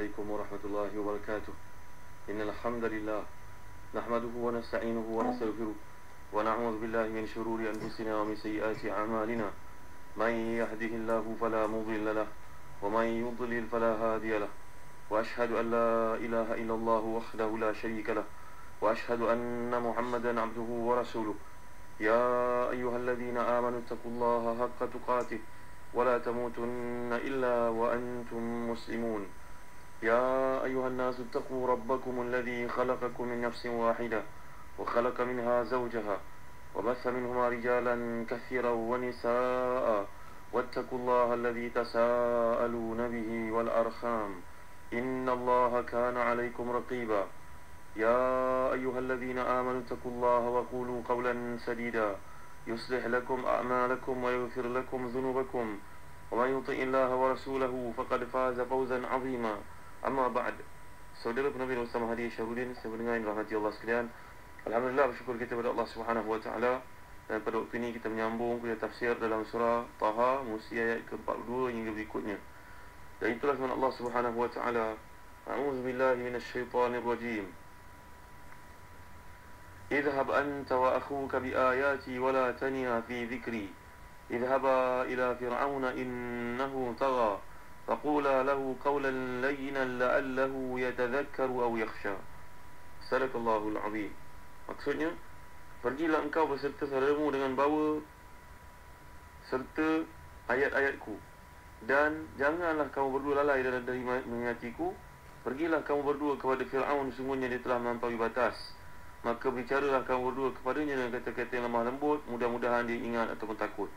عليكم ورحمة الله وبركاته. إن الحمد لله نحمده ونستعينه ونستغفره ونعوذ بالله من شرور أنفسنا ومن سيئات أعمالنا. من يهده الله فلا مضل له ومن يضلل فلا هادي له. وأشهد أن لا إله إلا الله وحده لا شريك له وأشهد أن محمدا عبده ورسوله. يا أيها الذين آمنوا اتقوا الله حق تقاته ولا تموتن إلا وأنتم مسلمون. يا أيها الناس اتقوا ربكم الذي خلقكم من نفس واحدة وخلق منها زوجها وبث منهما رجالا كثيرا ونساء واتقوا الله الذي تساءلون به والأرحام إن الله كان عليكم رقيبا. يا أيها الذين آمنوا اتقوا الله وقولوا قولا سديدا يصلح لكم أعمالكم ويغفر لكم ذنوبكم ومن يطع الله ورسوله فقد فاز فوزا عظيما. Amma ba'd. Saudara penabi Ustaz Mahdi Syarudin, saya mendengar yang rahmati Allah sekalian. Alhamdulillah, bersyukur kita kepada Allah Subhanahu wa taala. Dan pada waktu ini kita menyambung kuliah tafsir dalam surah Taha, musi ayat ke-42 hingga berikutnya. Dan itulah firman Allah Subhanahu wa taala. A'udzu billahi minasyaitonir rajim. Idhhab anta wa akhuka bi ayati wa la taniya fi dhikri. Idhhaba ila fir'auna innahu tagha. فقولا له قولا لينا لعله يتذكر أو يخشى. صدق الله العظيم. Maksudnya, pergilah engkau beserta saudaramu dengan bawa serta ayat-ayatku, dan janganlah kamu berdua lalai dari mengingatiku. Pergilah kamu berdua kepada Fir'aun, sungguhnya dia telah melampaui batas. Maka bicaralah kamu berdua kepadanya dengan kata-kata yang lemah lembut, mudah-mudahan dia ingat ataupun takut.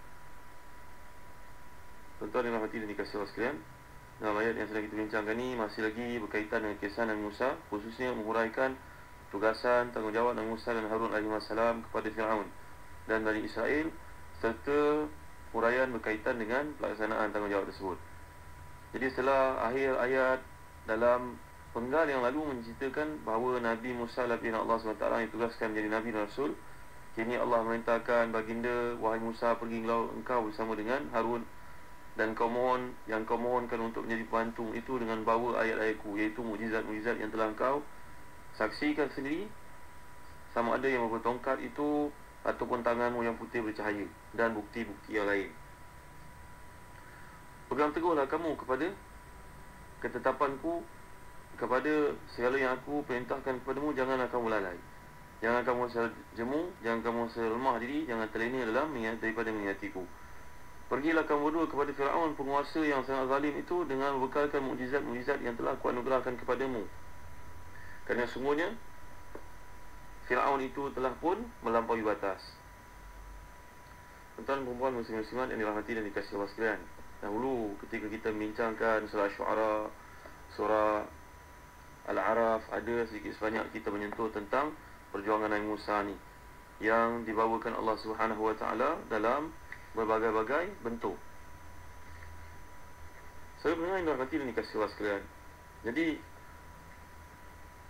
Tuan-tuan yang rahmati dan dikasihi Allah sekalian, dalam ayat yang sedang kita bincangkan ini masih lagi berkaitan dengan kisah Nabi Musa, khususnya menghuraikan tugasan, tanggungjawab Nabi Musa dan Harun alaihissalam kepada Fir'aun dan Bani Israel, serta huraian berkaitan dengan pelaksanaan tanggungjawab tersebut. Jadi setelah akhir ayat dalam penggal yang lalu menceritakan bahawa Nabi Musa bin Allah SWT yang ditugaskan menjadi Nabi dan Rasul, kini Allah memerintahkan baginda, wahai Musa, pergilah engkau bersama dengan Harun, dan kau mohonkan untuk menjadi pembantu itu dengan bawa ayat-ayatku, iaitu mukjizat-mukjizat yang telah engkau saksikan sendiri, sama ada yang berupa tongkat itu ataupun tanganmu yang putih bercahaya, dan bukti-bukti yang lain. Pegang teguhlah kamu kepada ketetapanku, kepada segala yang aku perintahkan kepadamu. Janganlah kamu lalai, jangan kamu jemu, jangan kamu lemah diri, jangan terlena dalam daripada mengingatiku. Pergilah kamu berdua kepada Fir'aun, penguasa yang sangat zalim itu, dengan membekalkan mukjizat-mukjizat yang telah aku anugerahkan kepadamu. Kerana sungguhnya Fir'aun itu telah pun melampaui batas. Tuan-tuan dan puan muslim-muslimat yang dirahmati dan dikasihi Allah sekalian, dahulu ketika kita membincangkan surah Syu'ara, surah Al-A'raf, ada sedikit sebanyak kita menyentuh tentang perjuangan Nabi Musa ni, yang dibawakan Allah Subhanahu wa taala dalam berbagai-bagai bentuk. Saya pendengar yang dirahmati dan dikasihi Allah sekalian, jadi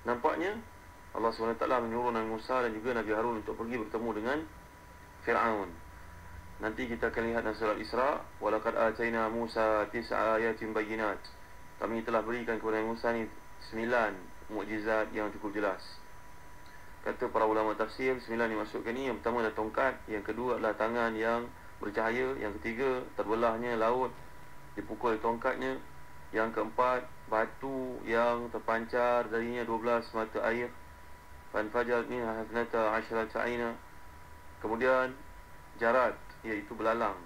nampaknya Allah SWT menyuruh Nabi Musa dan juga Nabi Harun untuk pergi bertemu dengan Fir'aun. Nanti kita akan lihat dalam surah Isra, walaqad atayna Musa 9 ayatin bayyinat. Kami telah berikan kepada Nabi Musa ni 9 mukjizat yang cukup jelas. Kata para ulama tafsir, 9 dimaksudkan ni, yang pertama adalah tongkat, yang kedua adalah tangan yang bercahaya, yang ketiga terbelahnya laut dipukul tongkatnya, yang keempat batu yang terpancar darinya 12 mata air, fanfajar minha hathnata asyrata aina, kemudian jarat iaitu belalang,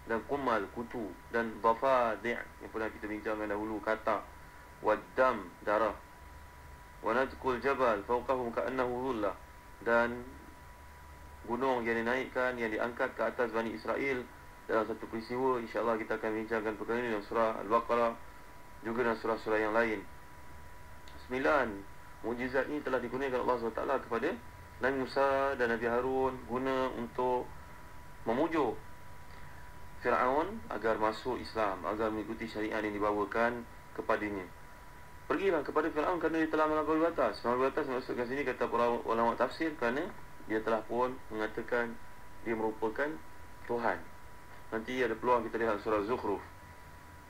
dan qumal kutu, dan dhafadi' yang pernah kita bincangkan dahulu, kata, waddam darah, wa nadqul jabal fawqahum ka'annahu dhullah, dan gunung yang dinaikkan, yang diangkat ke atas Bani Israel dalam satu peristiwa. InsyaAllah kita akan bincangkan perkara ini dalam surah Al-Baqarah, juga dalam surah-surah yang lain. 9 mukjizat ini telah digunakan Allah SWT kepada Nabi Musa dan Nabi Harun, guna untuk memujuk Fir'aun agar masuk Islam, agar mengikuti syariat yang dibawakan kepadanya. Pergilah kepada Fir'aun kerana dia telah melampaui batas. Melampaui batas maksudkan sini, kata para ulama tafsir, kerana dia telah pun mengatakan dia merupakan Tuhan. Nanti ada peluang kita lihat surah Zukhruf.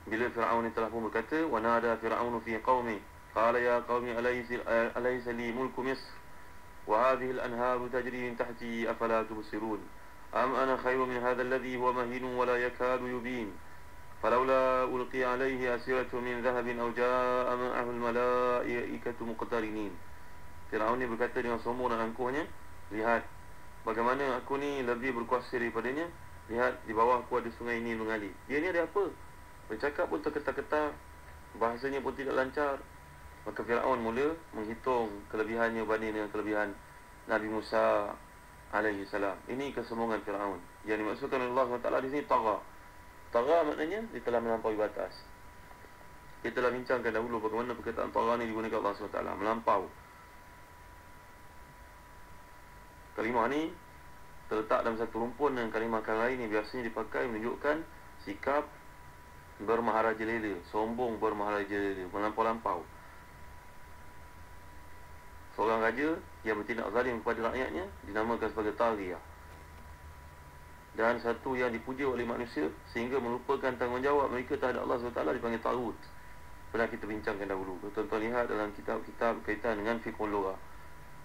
Bila Fir'aun ni telah pun berkata, wa nada Fir'aun fi qaumi qala ya qaumi alaysa li mulku Misr wa hadhihi al-anharu tajri min tahti afala tubsirun am ana khairu min hadha alladhi huwa mahin wa la yakadu yubin falawla ulqi alayhi asiratu min dhahabin aw jaa'a ma'ahu al-malaikatu muqtarinin. Fir'aun ni berkata dengan sombong dan angkuhnya, lihat bagaimana aku ni lebih berkuasa daripadanya. Lihat di bawah aku ada sungai ini mengalir. Dia ni ada apa? Bercakap pun terketar-ketar, bahasanya pun tidak lancar. Maka Fir'aun mula menghitung kelebihannya banding dengan kelebihan Nabi Musa alaihi salam. Ini kesombongan Fir'aun. Yang dimaksudkan oleh Allah SWT di sini tagha. Tagha maknanya dia telah melampaui batas. Kita telah bincangkan dahulu bagaimana perkataan tagha ni digunakan Allah SWT, melampau. Kalimah ni terletak dalam satu rumpun dengan kalimah lain ni biasanya dipakai menunjukkan sikap bermaharaja lela, sombong bermaharaja lela, melampau-lampau. Seorang raja yang bertindak zalim kepada rakyatnya dinamakan sebagai taghiyah. Dan satu yang dipuja oleh manusia sehingga melupakan tanggungjawab mereka terhadap Allah SWT dipanggil taghut. Pernah kita bincangkan dahulu. Tuan-tuan lihat dalam kitab-kitab berkaitan dengan fiqhul lughah.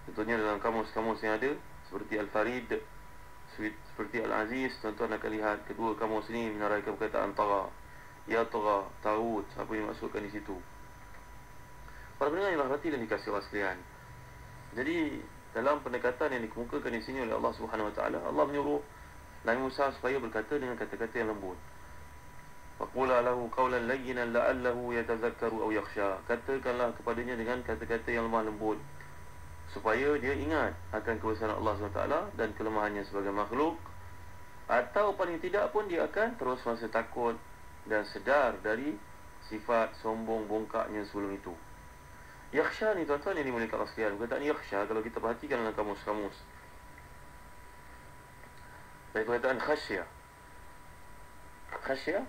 Contohnya dalam kamus-kamus yang ada seperti Al-Farid, seperti Al-Aziz, tuan-tuan akan lihat kedua kamus ini menaraikan perkataan tagha, ya tagha, taghut, apa yang dimaksudkan di situ. Para pendengar yang rahmati dan dikasihi Allah sekalian. Jadi dalam pendekatan yang dikemukakan di sini oleh Allah Subhanahu Wa Taala, Allah menyuruh Nabi Musa supaya berkata dengan kata-kata yang lembut. Faqula lahu qawlan layyinan la'allahu yatazakkaru aw yakhsha. Katakanlah kepadanya dengan kata-kata yang lemah lembut supaya dia ingat akan kebesaran Allah SWT dan kelemahannya sebagai makhluk, atau paling tidak pun dia akan terus merasa takut dan sedar dari sifat sombong bongkaknya sebelum itu. Yakhsha ni tuan-tuan yang dimuliakan Allah sekalian, perkataan yakhsha kalau kita perhatikan dalam kamus-kamus dari perkataan khasyah. Khasyah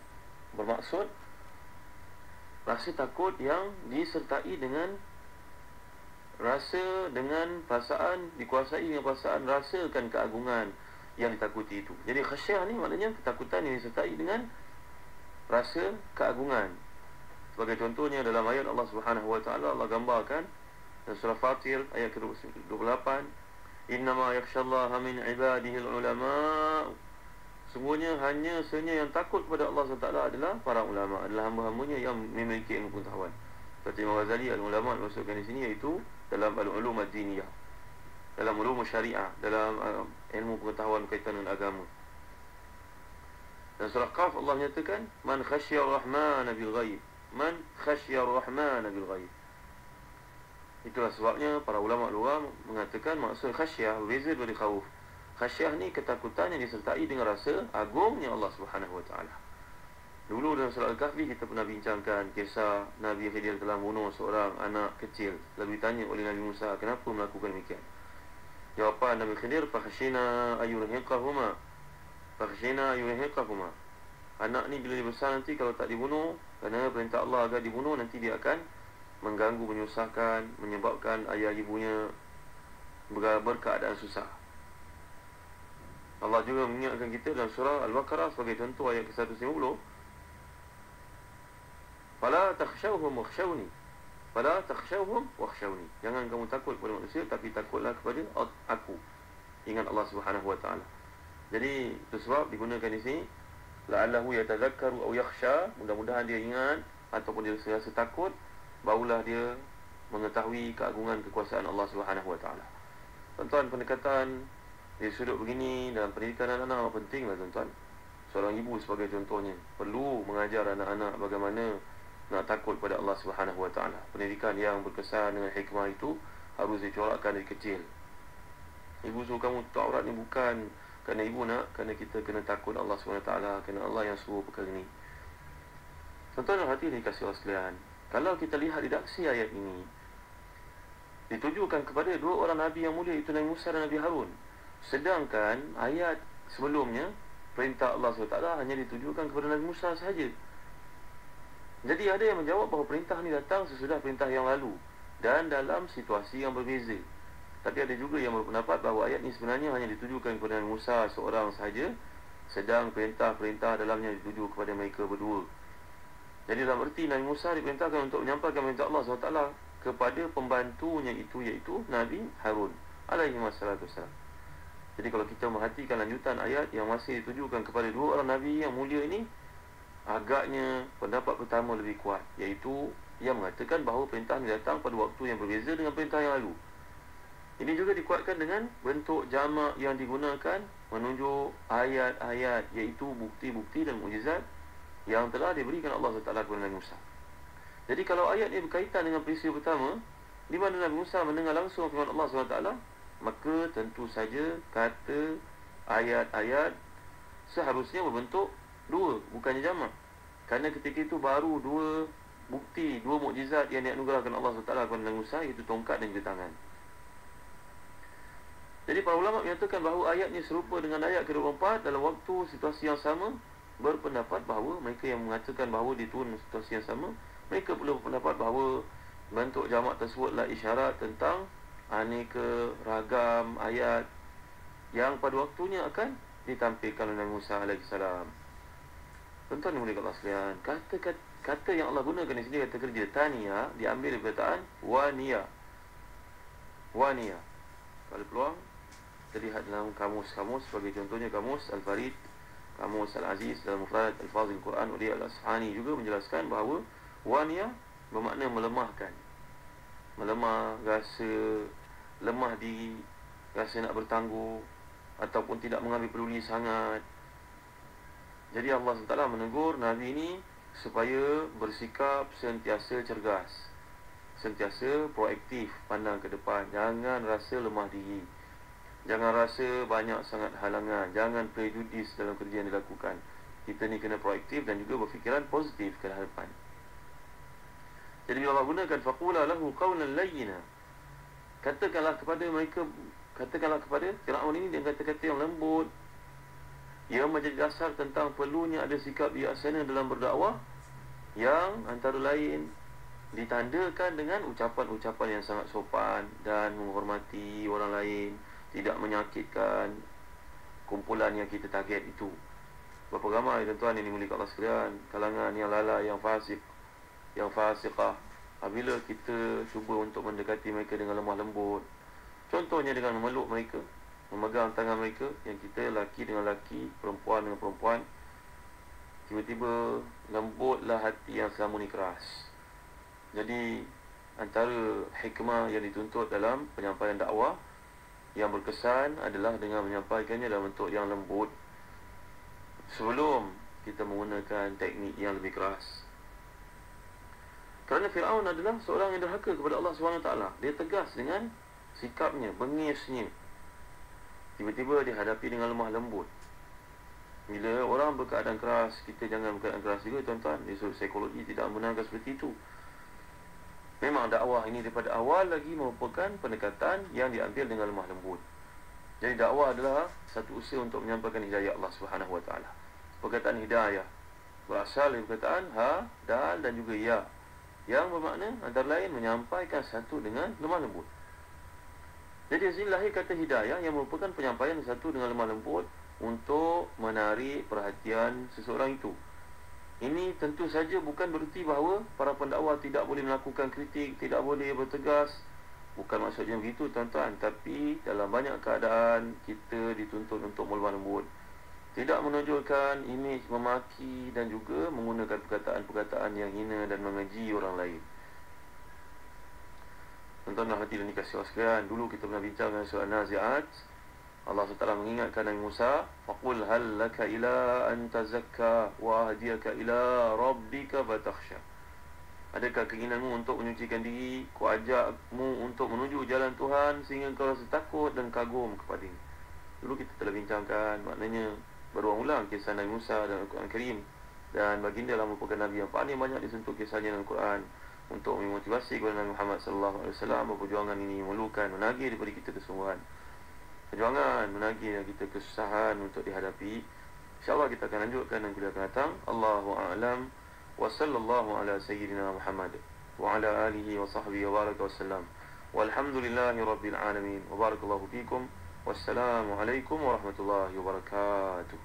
bermaksud rasa takut yang disertai dengan rasa, dengan perasaan, dikuasai dengan perasaan rasakan keagungan yang ditakuti itu. Jadi khasyah ni maknanya ketakutan yang disertai dengan rasa keagungan. Sebagai contohnya dalam ayat Allah Subhanahu Wa Taala, Allah gambarkan dalam surah Fatir ayat ke-28, innama yakhshallaha min ibadihi ulama. Sungguhnya hanya yang takut kepada Allah SWT adalah para ulama, adalah hamba-hambanya yang memiliki ilmu pengetahuan. Seperti Imam Ghazali, al-ulama maksudkan di sini iaitu dalam al-ulum ad-diniyah, dalam ulum syariah, dalam ilmu pengetahuan berkaitan dengan agama. Dan surah Qaf Allah menyatakan man khasyya ar-rahmana bil ghaib, man khasyya ar-rahmana bil ghaib. Itulah sebabnya para ulama luar mengatakan maksud khasyah berbeza dari khauf. Khasyah ni ketakutan yang disertai dengan rasa agungnya Allah Subhanahu Wa Taala. Dulu dalam surah Al-Kahfi kita pernah bincangkan kisah Nabi Khidir telah bunuh seorang anak kecil. Lalu ditanya oleh Nabi Musa, kenapa melakukan demikian? Jawapan Nabi Khidir, fakhshina ayurhiqahuma. Fakhshina ayurhiqahuma. Anak ni bila dia besar nanti kalau tak dibunuh, kerana perintah Allah agar dibunuh, nanti dia akan mengganggu, menyusahkan, menyebabkan ayah ibunya berkeadaan susah. Allah juga mengingatkan kita dalam surah Al-Baqarah sebagai contoh ayat ke-150, fala takhshawhum wakhshawni, fala takhshawhum wakhshawni. Jangan kamu takut kepada manusia, tapi takutlah kepada aku. Ingat Allah Subhanahu Wa Taala. Jadi itu sebab digunakan di sini la'allahu yatadhakkaru aw yakhsha, mudah-mudahan dia ingat ataupun dia rasa takut, barulah dia mengetahui keagungan kekuasaan Allah Subhanahu Wa Taala. Tuan-tuan, pendekatan dari sudut begini dalam pendidikan anak-anak pentinglah tuan-tuan. Seorang ibu sebagai contohnya perlu mengajar anak-anak bagaimana nak takut pada Allah Subhanahu Wa Taala. Pendidikan yang berkesan dengan hikmah itu harus dicorakkan dari kecil. Ibu suruh kamu tutup aurat ni bukan kerana ibu nak, kerana kita kena takut Allah Subhanahu Wa Taala, kerana Allah yang suruh perkara ni. Tuan-tuan dan hati dikasihi Allah sekalian, kalau kita lihat redaksi ayat ini ditujukan kepada dua orang Nabi yang mulia, itu Nabi Musa dan Nabi Harun. Sedangkan ayat sebelumnya perintah Allah SWT hanya ditujukan kepada Nabi Musa sahaja. Jadi ada yang menjawab bahawa perintah ni datang sesudah perintah yang lalu dan dalam situasi yang berbeza. Tapi ada juga yang berpendapat bahawa ayat ni sebenarnya hanya ditujukan kepada Nabi Musa seorang sahaja, sedang perintah-perintah dalamnya dituju kepada mereka berdua. Jadi dalam erti Nabi Musa diperintahkan untuk menyampaikan perintah Allah SWT kepada pembantunya itu, iaitu Nabi Harun alaihi wassalatu wassalam. Jadi kalau kita merhatikan lanjutan ayat yang masih ditujukan kepada dua orang Nabi yang mulia ini, agaknya pendapat pertama lebih kuat, iaitu yang mengatakan bahawa perintah ini datang pada waktu yang berbeza dengan perintah yang lalu. Ini juga dikuatkan dengan bentuk jamak yang digunakan menunjuk ayat-ayat, iaitu bukti-bukti dan mukjizat yang telah diberikan Allah SWT kepada Nabi Musa. Jadi kalau ayat ini berkaitan dengan peristiwa pertama, di mana Nabi Musa mendengar langsung firman Allah SWT, maka tentu saja kata ayat-ayat seharusnya berbentuk dua, bukannya jamak. Kerana ketika itu baru dua bukti, dua mukjizat yang dianugerahkan Allah SWT kepada Nabi Musa, iaitu tongkat dan juga tangan. Jadi para ulama menyatakan bahawa ayat ini serupa dengan ayat ke-24 dalam waktu situasi yang sama, berpendapat bahawa mereka yang mengatakan bahawa diturun situasi yang sama, mereka perlu berpendapat bahawa bentuk jamak tersebutlah isyarat tentang aneka ragam ayat yang pada waktunya akan ditampilkan oleh Nabi Musa AS. Tuan-tuan yang mulia Allah sekalian, kata yang Allah gunakan di sini, kata kerja taniya, diambil dari perkataan waniya. Waniya. Kalau peluang, kita lihat dalam kamus-kamus, sebagai contohnya kamus Al-Farid, kamus Al-Aziz dalam Mufradat Al-Fazil Quran oleh Al-Asfahani juga menjelaskan bahawa waniya bermakna melemahkan. Melemah, rasa lemah diri, rasa nak bertangguh, ataupun tidak mengambil peduli sangat. Jadi Allah SWT menegur Nabi ini supaya bersikap sentiasa cergas, sentiasa proaktif, pandang ke depan. Jangan rasa lemah diri, jangan rasa banyak sangat halangan, jangan prejudis dalam kerja yang dilakukan. Kita ni kena proaktif dan juga berfikiran positif ke hadapan. Jadi bila Allah gunakan faqula lahu qawlan layyina, katakanlah kepada mereka, katakanlah kepada Firaun ini dengan kata-kata yang lembut, ia menjadi dasar tentang perlunya ada sikap bijaksana dalam berdakwah, yang antara lain ditandakan dengan ucapan-ucapan yang sangat sopan dan menghormati orang lain, tidak menyakitkan kumpulan yang kita target itu. Berapa ramai tuan-tuan ini mulia Allah sekalian, kalangan yang lalai, yang fasik, yang fasiqah, apabila kita cuba untuk mendekati mereka dengan lemah lembut, contohnya dengan memeluk mereka, memegang tangan mereka, yang kita laki dengan laki, perempuan dengan perempuan, tiba-tiba lembutlah hati yang selama ni keras. Jadi antara hikmah yang dituntut dalam penyampaian dakwah yang berkesan adalah dengan menyampaikannya dalam bentuk yang lembut, sebelum kita menggunakan teknik yang lebih keras. Kerana Firaun adalah seorang yang derhaka kepada Allah SWT. Dia tegas dengan sikapnya, bengisnya. Tiba-tiba dihadapi dengan lemah lembut. Bila orang berkeadaan keras, kita jangan berkeadaan keras juga tuan-tuan. Di sudut psikologi tidak membenarkan seperti itu. Memang dakwah ini daripada awal lagi merupakan pendekatan yang diambil dengan lemah lembut. Jadi dakwah adalah satu usaha untuk menyampaikan hidayah Allah SWT. Perkataan hidayah berasal dari perkataan ha, dal dan juga ya, yang bermakna antara lain menyampaikan satu dengan lemah lembut. Jadi di sini lahir kata hidayah yang merupakan penyampaian satu dengan lemah lembut untuk menarik perhatian seseorang itu. Ini tentu saja bukan bererti bahawa para pendakwah tidak boleh melakukan kritik, tidak boleh bertegas. Bukan maksudnya begitu tuan-tuan. Tapi dalam banyak keadaan kita dituntut untuk melemah lembut, tidak menonjolkan imej memaki dan juga menggunakan perkataan-perkataan yang hina dan mengeji orang lain. Tuan-tuan dan hadirin dikasihi Allah sekalian, dulu kita pernah bincang dengan surah Nazi'at. Allah SWT mengingatkan Nabi Musa, faqul hal laka ila an tazakka wa ahdiyaka ila rabbika fatakhsha. Adakah keinginanmu untuk menyucikan diri? Ku ajakmu untuk menuju jalan Tuhan sehingga kau rasa takut dan kagum kepadanya. Dulu kita telah bincangkan, maknanya berulang-ulang kisah Nabi Musa dalam Al-Quran Karim. Dan baginda adalah merupakan Nabi yang paling banyak disentuh kisahnya dalam Al-Quran, untuk memotivasi kepada Nabi Muhammad SAW. Perjuangan ini memerlukan menagih daripada kita kesungguhan, perjuangan menagih kita kesusahan untuk dihadapi. InsyaAllah kita akan lanjutkan dan kuliah akan datang. Allahu a'lam wa sallallahu ala sayyidina Muhammad wa ala alihi wa sahbihi wa baraka wa sallam. Walhamdulillahi rabbil alamin. Wa barakallahu fikum. Wassalamualaikum warahmatullahi wabarakatuh.